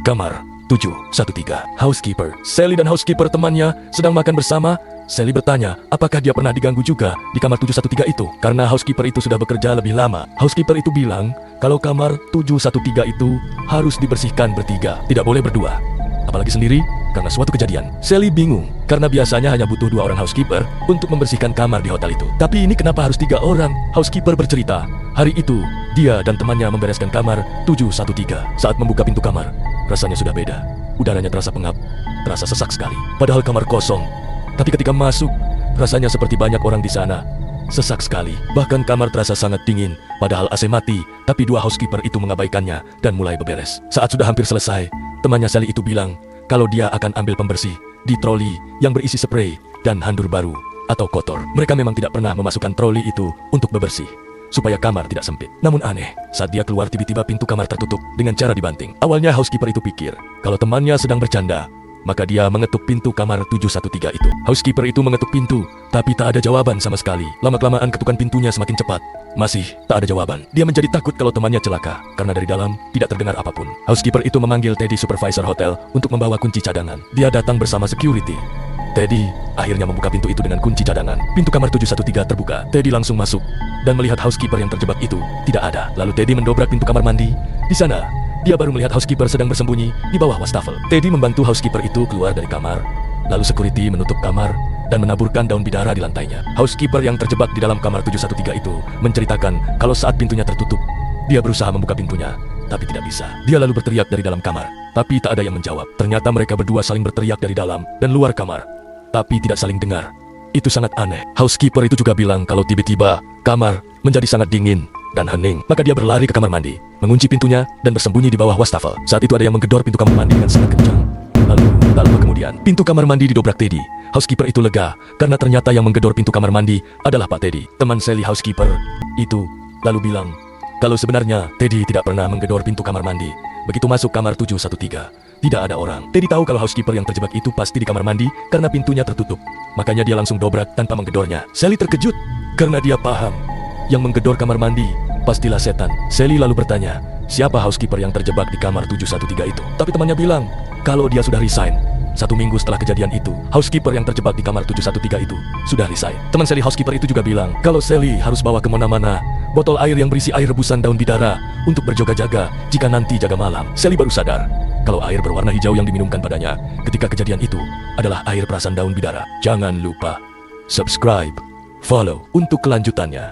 Kamar 713. Housekeeper. Sally dan housekeeper temannya sedang makan bersama. Sally bertanya, apakah dia pernah diganggu juga di kamar 713 itu? Karena housekeeper itu sudah bekerja lebih lama. Housekeeper itu bilang, kalau kamar 713 itu harus dibersihkan bertiga, tidak boleh berdua. Apalagi sendiri, karena suatu kejadian. Sally bingung, karena biasanya hanya butuh 2 orang housekeeper untuk membersihkan kamar di hotel itu. Tapi ini kenapa harus 3 orang? Housekeeper bercerita, hari itu, dia dan temannya membereskan kamar 713. Saat membuka pintu kamar, rasanya sudah beda. Udaranya terasa pengap, terasa sesak sekali. Padahal kamar kosong. Tapi ketika masuk, rasanya seperti banyak orang di sana. Sesak sekali. Bahkan kamar terasa sangat dingin, padahal AC mati. Tapi 2 housekeeper itu mengabaikannya dan mulai beberes. Saat sudah hampir selesai, temannya Sally itu bilang, kalau dia akan ambil pembersih di troli yang berisi spray dan handuk baru atau kotor. Mereka memang tidak pernah memasukkan troli itu untuk bebersih, supaya kamar tidak sempit. Namun aneh, saat dia keluar tiba-tiba pintu kamar tertutup dengan cara dibanting. Awalnya housekeeper itu pikir, kalau temannya sedang bercanda, maka dia mengetuk pintu kamar 713 itu. Housekeeper itu mengetuk pintu, tapi tak ada jawaban sama sekali. Lama-kelamaan ketukan pintunya semakin cepat. Masih tak ada jawaban. Dia menjadi takut kalau temannya celaka, karena dari dalam tidak terdengar apapun. Housekeeper itu memanggil Teddy, supervisor hotel, untuk membawa kunci cadangan. Dia datang bersama security. Teddy akhirnya membuka pintu itu dengan kunci cadangan. Pintu kamar 713 terbuka. Teddy langsung masuk dan melihat housekeeper yang terjebak itu tidak ada. Lalu Teddy mendobrak pintu kamar mandi. Di sana, dia baru melihat housekeeper sedang bersembunyi di bawah wastafel. Teddy membantu housekeeper itu keluar dari kamar. Lalu security menutup kamar dan menaburkan daun bidara di lantainya. Housekeeper yang terjebak di dalam kamar 713 itu menceritakan kalau saat pintunya tertutup, dia berusaha membuka pintunya, tapi tidak bisa. Dia lalu berteriak dari dalam kamar, tapi tak ada yang menjawab. Ternyata mereka berdua saling berteriak dari dalam dan luar kamar, tapi tidak saling dengar. Itu sangat aneh. Housekeeper itu juga bilang kalau tiba-tiba kamar menjadi sangat dingin dan hening. Maka dia berlari ke kamar mandi, mengunci pintunya, dan bersembunyi di bawah wastafel. Saat itu ada yang menggedor pintu kamar mandi dengan sangat kencang. Lalu, tak lama kemudian, pintu kamar mandi didobrak Teddy. Housekeeper itu lega, karena ternyata yang menggedor pintu kamar mandi adalah Pak Teddy. Teman Sally housekeeper itu lalu bilang, kalau sebenarnya Teddy tidak pernah menggedor pintu kamar mandi. Begitu masuk kamar 713, tidak ada orang. Teddy tahu kalau housekeeper yang terjebak itu pasti di kamar mandi karena pintunya tertutup. Makanya dia langsung dobrak tanpa menggedornya. Sally terkejut, karena dia paham yang menggedor kamar mandi pastilah setan. Sally lalu bertanya, siapa housekeeper yang terjebak di kamar 713 itu? Tapi temannya bilang, kalau dia sudah resign. 1 minggu setelah kejadian itu, housekeeper yang terjebak di kamar 713 itu sudah resign. Teman Sally housekeeper itu juga bilang, kalau Sally harus bawa kemana-mana botol air yang berisi air rebusan daun bidara untuk berjaga-jaga jika nanti jaga malam. Sally baru sadar kalau air berwarna hijau yang diminumkan padanya ketika kejadian itu adalah air perasan daun bidara. Jangan lupa subscribe, follow untuk kelanjutannya.